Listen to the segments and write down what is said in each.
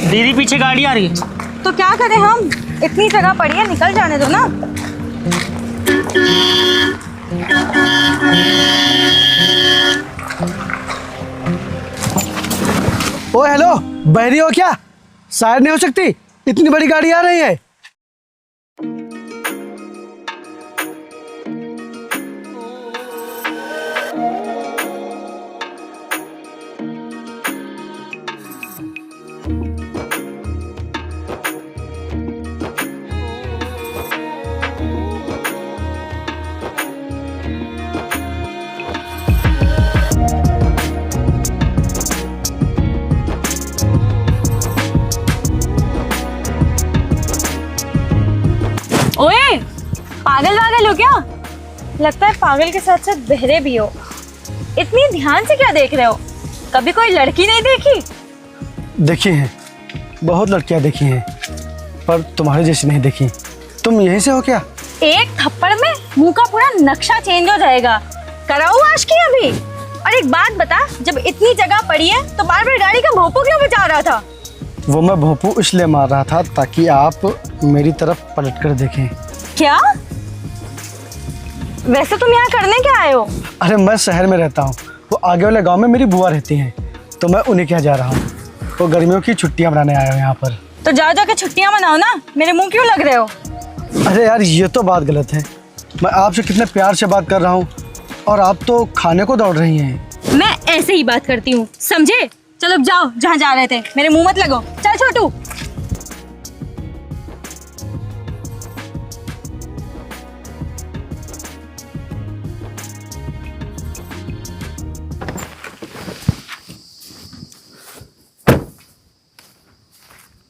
दीदी पीछे गाड़ी आ रही है। तो क्या करें हम, इतनी जगह पड़ी है, निकल जाने दो ना। ओ हेलो, बहरी हो क्या? साइड नहीं हो सकती? इतनी बड़ी गाड़ी आ रही है। ओए, पागल वागल हो क्या? लगता है पागल के साथ साथ बहरे भी हो। इतनी ध्यान से क्या देख रहे हो? कभी कोई लड़की नहीं देखी? देखी है, बहुत लड़कियां देखी हैं, पर तुम्हारे जैसी नहीं देखी। तुम यहीं से हो क्या? एक थप्पड़ में मुंह का पूरा नक्शा चेंज हो जाएगा। कराऊ आशिकी अभी? और एक बात बता, जब इतनी जगह पड़ी है तो बार बार गाड़ी का भोंपू क्यों बजा रहा था? वो मैं भोंपू इसलिए मार रहा था ताकि आप मेरी तरफ पलट कर देखें। क्या? वैसे तुम यहाँ करने क्या आए हो? अरे मैं शहर में रहता हूँ, वो आगे वाले गांव में मेरी बुआ रहती हैं, तो मैं उन्हीं के यहाँ जा रहा हूँ। वो गर्मियों की छुट्टियाँ मनाने आया हूँ यहाँ पर। तो जाओ जाके छुट्टियाँ मनाओ ना, मेरे मुंह क्यों लग रहे हो? अरे यार, ये तो बात गलत है। मैं आपसे कितने प्यार से बात कर रहा हूँ और आप तो खाने को दौड़ रही हैं। मैं ऐसे ही बात करती हूँ, समझे? चलो जाओ जहाँ जा रहे थे, मेरे मुंह मत लगो। चल छोटू।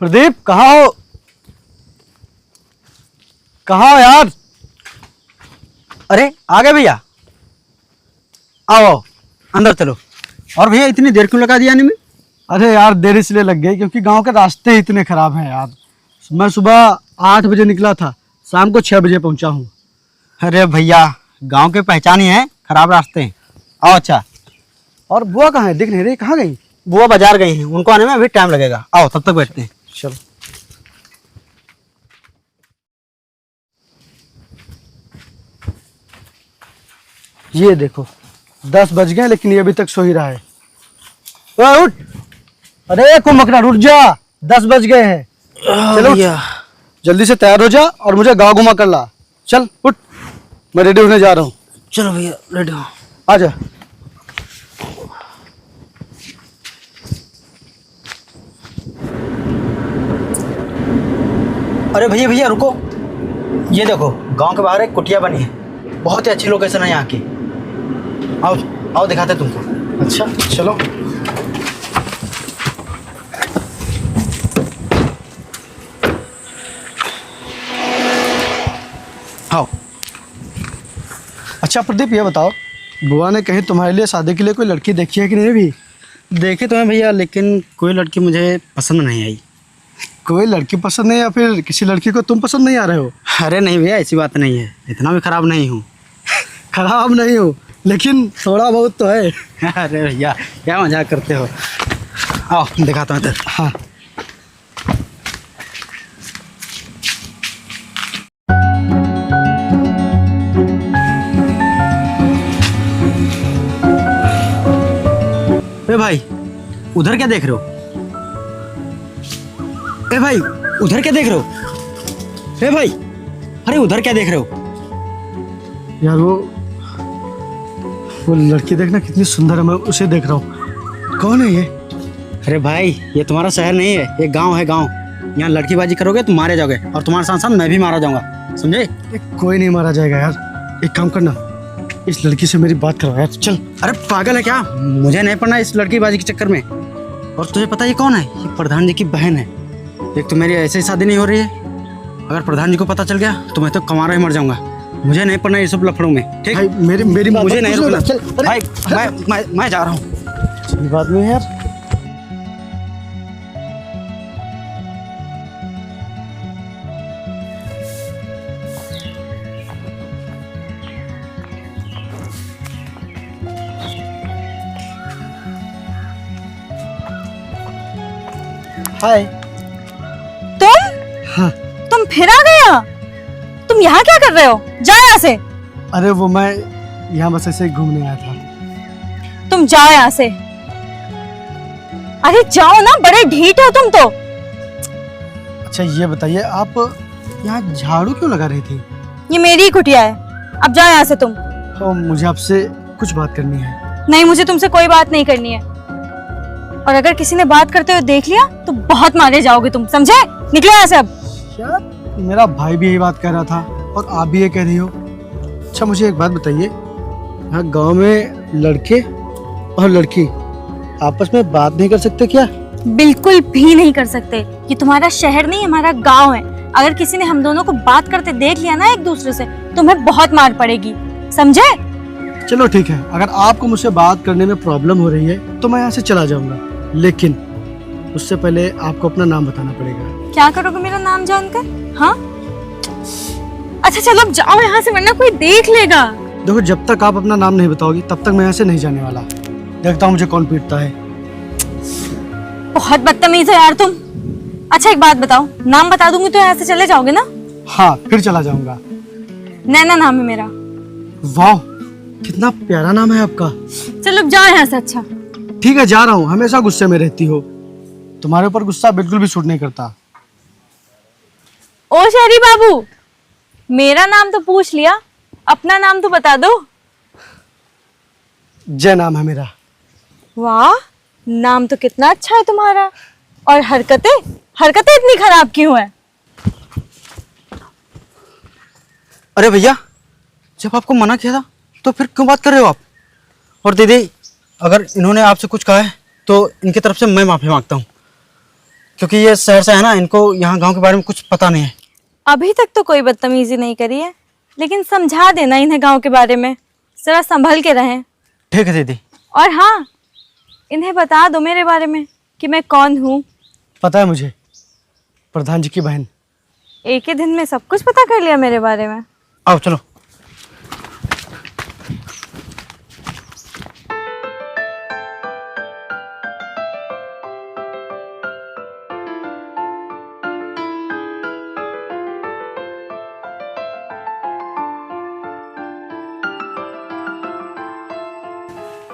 प्रदीप, कहाँ हो? कहाँ हो यार? अरे आ गए भैया, आओ आओ अंदर चलो। और भैया इतनी देर क्यों लगा दिया आने में? अरे यार, देर इसलिए लग गई क्योंकि गांव के रास्ते ही इतने खराब हैं यार। मैं सुबह 8 बजे निकला था, शाम को 6 बजे पहुंचा हूँ। अरे भैया, गांव के पहचान ही है खराब रास्ते। आओ। अच्छा, और बुआ कहाँ है? दिख नहीं रही, कहाँ गई? बुआ बाजार गई हैं, उनको आने में अभी टाइम लगेगा। आओ तब तक बैठते हैं। चलो। ये देखो, 10 बज गए लेकिन ये अभी तक सो ही रहा है। ओए उठ! अरे कुम्भकर्ण, उठ जा, 10 बज गए हैं। चलो उठ, जल्दी से तैयार हो जा और मुझे गाँव घुमा कर ला। चल उठ, मैं रेडी होने जा रहा हूँ। चलो भैया, रेडी हो। आ जा। अरे भैया भैया रुको, ये देखो गांव के बाहर एक कुटिया बनी है, बहुत ही अच्छी लोकेशन है यहाँ की। आओ आओ दिखाते तुमको। अच्छा चलो। आओ। अच्छा प्रदीप, ये बताओ, बुआ ने कहीं तुम्हारे लिए शादी के लिए कोई लड़की देखी है कि नहीं अभी? देखे तो हैं भैया, लेकिन कोई लड़की मुझे पसंद नहीं आई। कोई लड़की पसंद नहीं या फिर किसी लड़की को तुम पसंद नहीं आ रहे हो? अरे नहीं भैया, ऐसी बात नहीं है, इतना भी खराब नहीं हूँ। खराब नहीं हो, लेकिन थोड़ा बहुत तो है। अरे भैया क्या मजाक करते हो। आओ दिखाता हूँ इधर। हाँ। ए भाई, उधर क्या देख रहे हो? ए भाई, उधर क्या देख रहे हो? ए भाई, अरे उधर क्या देख रहे हो? यार वो लड़की देखना कितनी सुंदर है, मैं उसे देख रहा हूँ। कौन है ये? अरे भाई, ये तुम्हारा शहर नहीं है, ये गांव है गांव। यहाँ लड़कीबाजी करोगे तो मारे जाओगे, और तुम्हारे साथ साथ मैं भी मारा जाऊंगा, समझे? कोई नहीं मारा जाएगा यार। एक काम करना, इस लड़की से मेरी बात करवा यार, चल। अरे पागल है क्या? मुझे नहीं पड़ना इस लड़कीबाजी के चक्कर में। और तुझे पता ये कौन है? ये प्रधान जी की बहन है। एक तो मेरी ऐसे ही शादी नहीं हो रही है, अगर प्रधान जी को पता चल गया तो मैं तो कमारा ही मर जाऊंगा। मुझे नहीं पड़ना ये सब लफड़ों में, ठीक? भाई मेरी मुझे नहीं रुकना। चल भाई मैं जा रहा हूँ। बात नहीं है यार। हाय। तुम हाँ। तुम फिर आ गया? तुम यहाँ क्या कर रहे हो? जाओ यहाँ से। अरे वो मैं यहाँ बस ऐसे ही घूमने आया था। तुम जाओ यहाँ से। अरे जाओ ना, बड़े ढीठ हो तुम तो। अच्छा ये बताइए, आप यहाँ झाड़ू क्यों लगा रही थी? ये मेरी ही कुटिया है, अब जाओ यहाँ से तुम। मुझे आपसे कुछ बात करनी है। नहीं, मुझे तुमसे कोई बात नहीं करनी है। और अगर किसी ने बात करते हुए देख लिया तो बहुत मारे जाओगे तुम, समझे? निकलो यहाँ से अब। क्या? मेरा भाई भी यही बात कह रहा था और आप भी ये कह रही हो। अच्छा मुझे एक बात बताइए, यहाँ गांव में लड़के और लड़की आपस में बात नहीं कर सकते क्या? बिल्कुल भी नहीं कर सकते। ये तुम्हारा शहर नहीं, हमारा गांव है। अगर किसी ने हम दोनों को बात करते देख लिया ना एक दूसरे से, तुम्हें बहुत मार पड़ेगी, समझे? चलो ठीक है, अगर आपको मुझसे बात करने में प्रॉब्लम हो रही है तो मैं यहाँ से चला जाऊंगा, लेकिन उससे पहले आपको अपना नाम बताना पड़ेगा। क्या करोगे मेरा नाम जानकर? हाँ, अच्छा चलो अब जाओ यहाँ से, वरना कोई देख लेगा। देखो जब तक आप अपना नाम नहीं बताओगी तब तक मैं यहाँ से नहीं जाने वाला। देखता हूँ मुझे कौन पीटता है। बहुत बदतमीज हो यार तुम। अच्छा एक बात बताओ, नाम बता दूंगी तो यहाँ से चले जाओगे ना? हाँ फिर चला जाऊंगा। नैना नाम है मेरा। वाह कितना प्यारा नाम है आपका। चलो अब जाओ यहाँ से। अच्छा ठीक है जा रहा हूँ, हमेशा गुस्से में रहती हो, तुम्हारे ऊपर गुस्सा बिल्कुल भी सूट नहीं करता। ओ शहरी बाबू, मेरा नाम तो पूछ लिया, अपना नाम तो बता दो। जय नाम है मेरा। वाह, नाम तो कितना अच्छा है तुम्हारा। और हरकतें हरकतें इतनी खराब क्यों है? अरे भैया, जब आपको मना किया था तो फिर क्यों बात कर रहे हो आप? और दीदी, अगर इन्होंने आपसे कुछ कहा है तो इनकी तरफ से मैं माफ़ी मांगता हूँ, क्योंकि ये शहर से है ना, इनको यहाँ गांव के बारे में कुछ पता नहीं है। अभी तक तो कोई बदतमीजी नहीं करी है, लेकिन समझा देना इन्हें गांव के बारे में, जरा संभल के रहें। ठीक है दीदी। और हाँ, इन्हें बता दो मेरे बारे में कि मैं कौन हूँ। पता है मुझे, प्रधान जी की बहन। एक ही दिन में सब कुछ पता कर लिया मेरे बारे में। आओ चलो।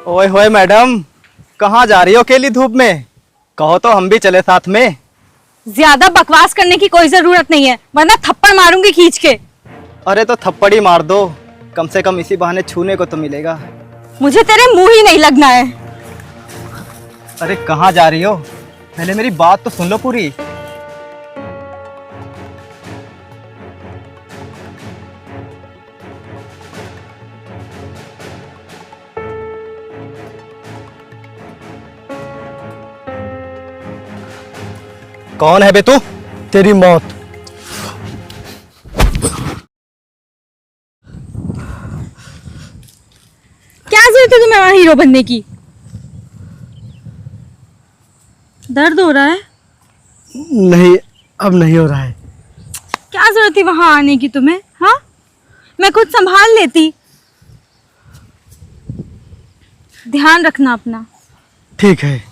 ओए होए मैडम, कहाँ जा रही हो अकेली धूप में? कहो तो हम भी चले साथ में। ज्यादा बकवास करने की कोई जरूरत नहीं है, वरना थप्पड़ मारूंगी खींच के। अरे तो थप्पड़ ही मार दो, कम से कम इसी बहाने छूने को तो मिलेगा। मुझे तेरे मुंह ही नहीं लगना है। अरे कहाँ जा रही हो? पहले मेरी बात तो सुन लो पूरी। कौन है बे तू? तेरी मौत। क्या जरूरत है तुम्हें वहां हीरो बनने की? दर्द हो रहा है? नहीं अब नहीं हो रहा है। क्या जरूरत थी वहां आने की तुम्हें? हाँ, मैं खुद संभाल लेती। ध्यान रखना अपना। ठीक है।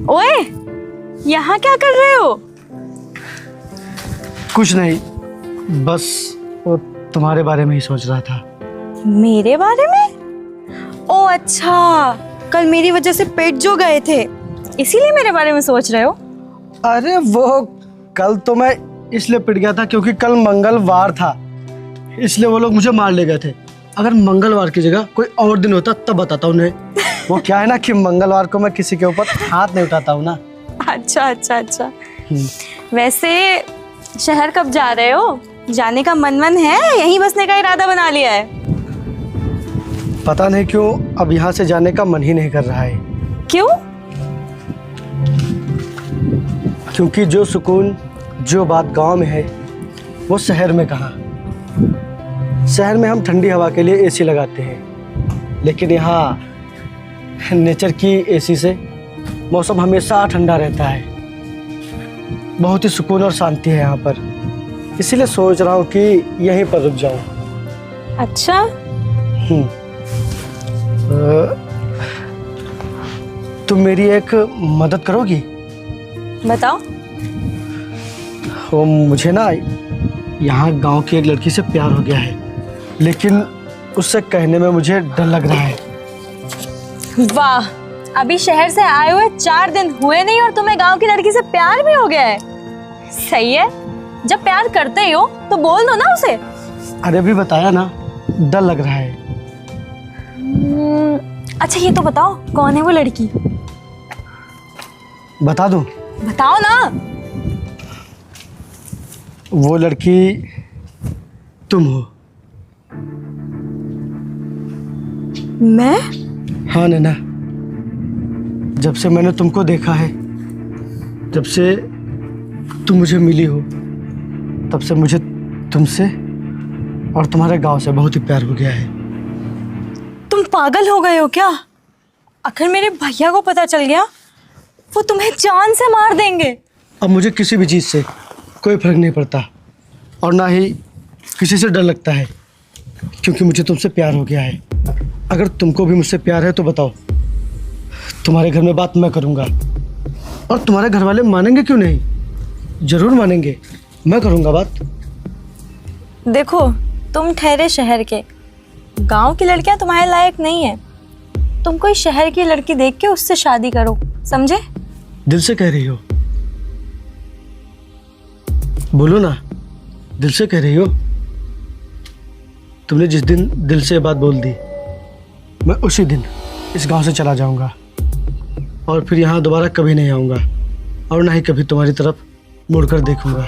ओए, यहाँ क्या कर रहे हो? कुछ नहीं, बस वो तुम्हारे बारे में ही सोच रहा था। मेरे बारे में? ओ अच्छा, कल मेरी वजह से पेट जो गए थे, इसीलिए मेरे बारे में सोच रहे हो? अरे वो कल तो मैं इसलिए पिट गया था क्योंकि कल मंगलवार था, इसलिए वो लोग मुझे मार ले गए थे। अगर मंगलवार की जगह कोई और दिन होता तब बताता उन्हें। वो क्या है ना कि मंगलवार को मैं किसी के ऊपर हाथ नहीं उठाता हूँ ना। अच्छा अच्छा अच्छा। वैसे शहर कब जा रहे हो? जाने का मन है, यहीं बसने का इरादा बना लिया है? पता नहीं क्यों अब यहाँ से जाने का मन ही नहीं कर रहा है। क्यों? क्योंकि जो सुकून, जो बात गांव में है वो शहर में कहाँ। शहर में हम ठंडी हवा के लिए एसी लगाते हैं, लेकिन यहाँ नेचर की एसी से मौसम हमेशा ठंडा रहता है। बहुत ही सुकून और शांति है यहाँ पर, इसीलिए सोच रहा हूँ कि यहीं पर रुक जाऊँ। अच्छा, तुम मेरी एक मदद करोगी? बताओ। वो मुझे ना यहाँ गांव की एक लड़की से प्यार हो गया है, लेकिन उससे कहने में मुझे डर लग रहा है। वाह, अभी शहर से आए हुए 4 दिन हुए नहीं और तुम्हें गांव की लड़की से प्यार भी हो गया है। सही है, जब प्यार करते ही हो तो बोल दो ना उसे। अरे अभी बताया ना, डर लग रहा है। अच्छा ये तो बताओ, कौन है वो लड़की? बता दूं? बताओ ना। वो लड़की तुम हो। मैं? हाँ नैना, जब से मैंने तुमको देखा है, जब से तुम मुझे मिली हो, तब से मुझे तुमसे और तुम्हारे गांव से बहुत ही प्यार हो गया है। तुम पागल हो गए हो क्या? अगर मेरे भैया को पता चल गया, वो तुम्हें जान से मार देंगे। अब मुझे किसी भी चीज़ से कोई फर्क नहीं पड़ता और ना ही किसी से डर लगता है, क्योंकि मुझे तुमसे प्यार हो गया है। अगर तुमको भी मुझसे प्यार है तो बताओ, तुम्हारे घर में बात मैं करूँगा और तुम्हारे घर वाले मानेंगे क्यों नहीं? जरूर मानेंगे, मैं करूँगा बात। देखो, तुम ठहरे शहर के, गांव की लड़कियां तुम्हारे लायक नहीं है। तुम कोई शहर की लड़की देख के उससे शादी करो, समझे? दिल से कह रही हो? बोलो ना, दिल से कह रही हो? तुमने जिस दिन दिल से ये बात बोल दी, मैं उसी दिन इस गांव से चला जाऊंगा और फिर यहाँ दोबारा कभी नहीं आऊंगा और ना ही कभी तुम्हारी तरफ मुड़कर देखूंगा।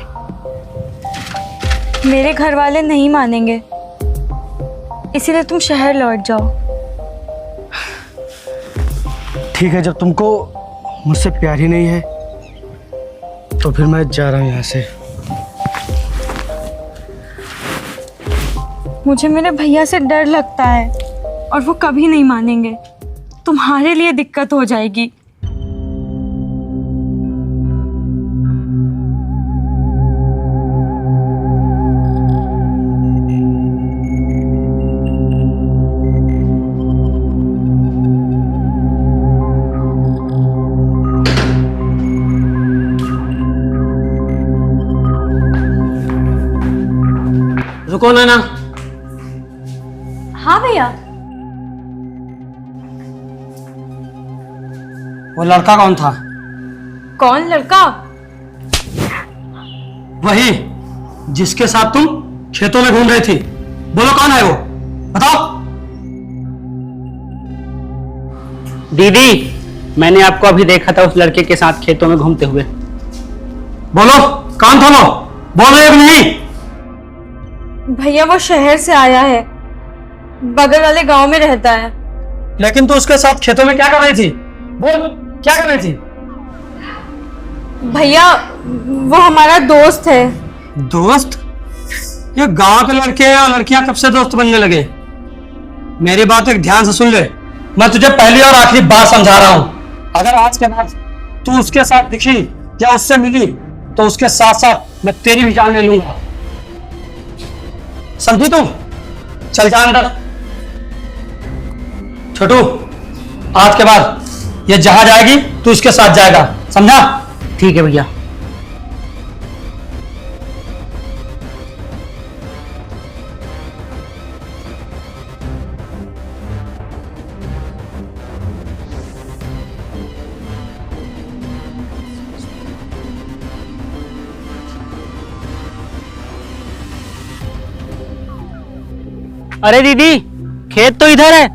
मेरे घर वाले नहीं मानेंगे, इसीलिए तुम शहर लौट जाओ। ठीक है, जब तुमको मुझसे प्यार ही नहीं है तो फिर मैं जा रहा हूँ यहाँ से। मुझे मेरे भैया से डर लगता है और वो कभी नहीं मानेंगे। तुम्हारे लिए दिक्कत हो जाएगी। रुको ना। हाँ भैया। वो लड़का कौन था? कौन लड़का? वही जिसके साथ तुम खेतों में घूम रही थी। बोलो कौन है वो, बताओ। दीदी, मैंने आपको अभी देखा था उस लड़के के साथ खेतों में घूमते हुए। बोलो, कान खोलो, बोल रहे हो कि नहीं? भैया वो शहर से आया है, बगल वाले गांव में रहता है। लेकिन तो उसके साथ खेतों में क्या कर रही थी? बोल, क्या कर रही थी? भैया वो हमारा दोस्त है। दोस्त? ये गांव के लड़के और लड़कियां कब से दोस्त बनने लगे? मेरी बात एक ध्यान से सुन ले, मैं तुझे पहली और आखिरी बार समझा रहा हूं। अगर आज के बाद तू उसके साथ दिखी या उससे मिली तो उसके साथ साथ मैं तेरी भी जान ले लूंगा, समझी तू? चल जा अंदर। छोटू, आज के बाद ये जहां जाएगी तू उसके साथ जाएगा, समझा? ठीक है भैया। अरे दीदी, खेत तो इधर है।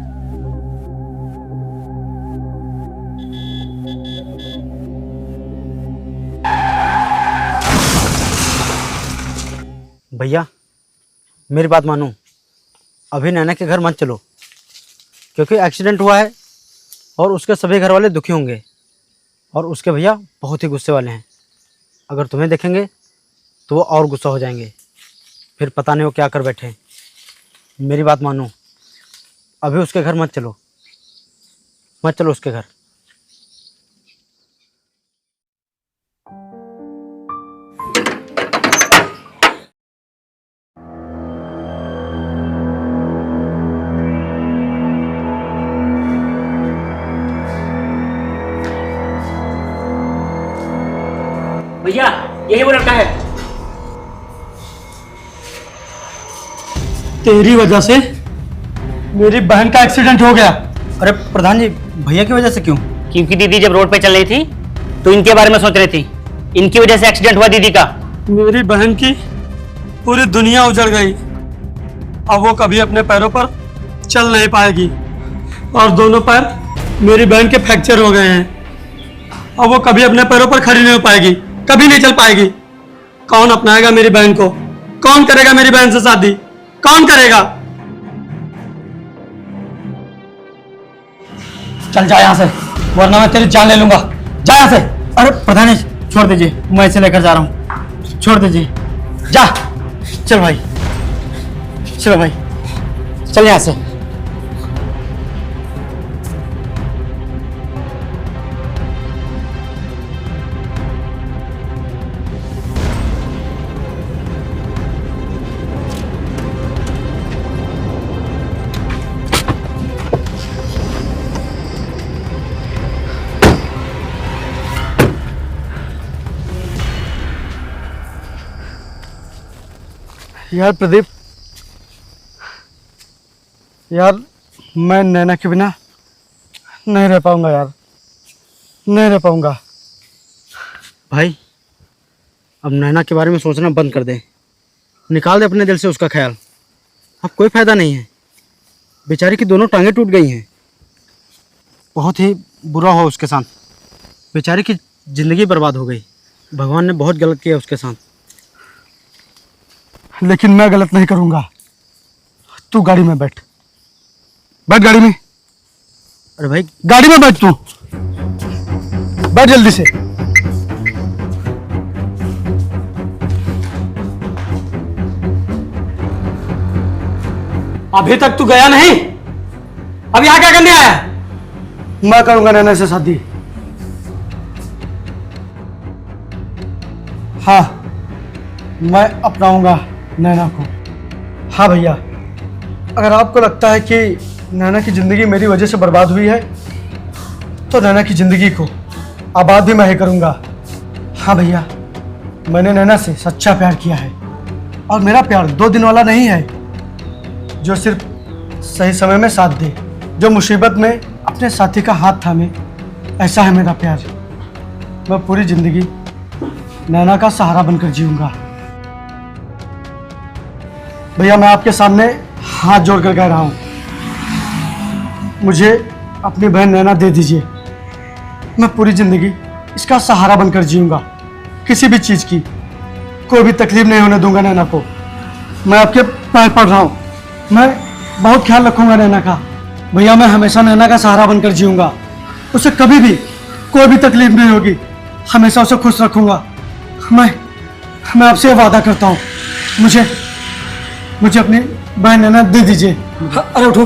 भैया मेरी बात मानो, अभी नैना के घर मत चलो, क्योंकि एक्सीडेंट हुआ है और उसके सभी घर वाले दुखी होंगे और उसके भैया बहुत ही गुस्से वाले हैं। अगर तुम्हें देखेंगे तो वो और गुस्सा हो जाएंगे, फिर पता नहीं वो क्या कर बैठे हैं। मेरी बात मानो, अभी उसके घर मत चलो, मत चलो उसके घर। भैया यही वो लड़का है। तेरी वजह से मेरी बहन का एक्सीडेंट हो गया। अरे प्रधान जी, भैया की वजह से क्यों? क्योंकि दीदी जब रोड पे चल रही थी तो इनके बारे में सोच रही थी, इनकी वजह से एक्सीडेंट हुआ दीदी का। मेरी बहन की पूरी दुनिया उजड़ गई। अब वो कभी अपने पैरों पर चल नहीं पाएगी और दोनों पैर मेरी बहन के फ्रैक्चर हो गए हैं। अब वो कभी अपने पैरों पर खड़ी नहीं हो पाएगी, कभी नहीं चल पाएगी। कौन अपनाएगा मेरी बहन को? कौन करेगा मेरी बहन से शादी? कौन करेगा? चल जा यहाँ से, वरना मैं तेरी जान ले लूंगा। जा यहाँ से। अरे प्रधान जी छोड़ दीजिए, मैं इसे लेकर जा रहा हूँ, छोड़ दीजिए। जा। चल भाई, चलो भाई, चल यहाँ से। यार प्रदीप, यार मैं नैना के बिना नहीं रह पाऊंगा यार, नहीं रह पाऊंगा। भाई अब नैना के बारे में सोचना बंद कर दे, निकाल दे अपने दिल से उसका ख्याल। अब कोई फायदा नहीं है, बेचारी की दोनों टांगें टूट गई हैं। बहुत ही बुरा हुआ उसके साथ, बेचारी की ज़िंदगी बर्बाद हो गई। भगवान ने बहुत गलत किया उसके साथ। लेकिन मैं गलत नहीं करूंगा। तू गाड़ी में बैठ, बैठ गाड़ी में। अरे भाई गाड़ी में बैठ, तू बैठ जल्दी से। अभी तक तू गया नहीं? अब यहाँ क्या करने आया? मैं करूंगा नैना से शादी। हाँ, मैं अपनाऊंगा नैना को। हाँ भैया, अगर आपको लगता है कि नैना की ज़िंदगी मेरी वजह से बर्बाद हुई है तो नैना की ज़िंदगी को आबाद भी मैं ही करूँगा। हाँ भैया, मैंने नैना से सच्चा प्यार किया है और मेरा प्यार 2 दिन वाला नहीं है, जो सिर्फ सही समय में साथ दे, जो मुसीबत में अपने साथी का हाथ थामे। ऐसा है मेरा प्यार। मैं पूरी ज़िंदगी नैना का सहारा बनकर जीऊँगा। भैया, मैं आपके सामने हाथ जोड़कर कह रहा हूँ, मुझे अपनी बहन नैना दे दीजिए। मैं पूरी ज़िंदगी इसका सहारा बनकर जीऊँगा। किसी भी चीज़ की कोई भी तकलीफ नहीं होने दूंगा नैना को। मैं आपके पैर पड़ रहा हूँ, मैं बहुत ख्याल रखूँगा नैना का। भैया, मैं हमेशा नैना का सहारा बनकर जीऊँगा। उसे कभी भी कोई भी तकलीफ नहीं होगी, हमेशा उसे खुश रखूँगा। मैं आपसे वादा करता हूँ, मुझे अपनी बहन नैना दे दीजिए। अरे उठो।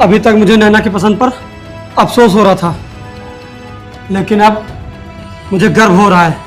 अभी तक मुझे नैना की पसंद पर अफसोस हो रहा था, लेकिन अब मुझे गर्व हो रहा है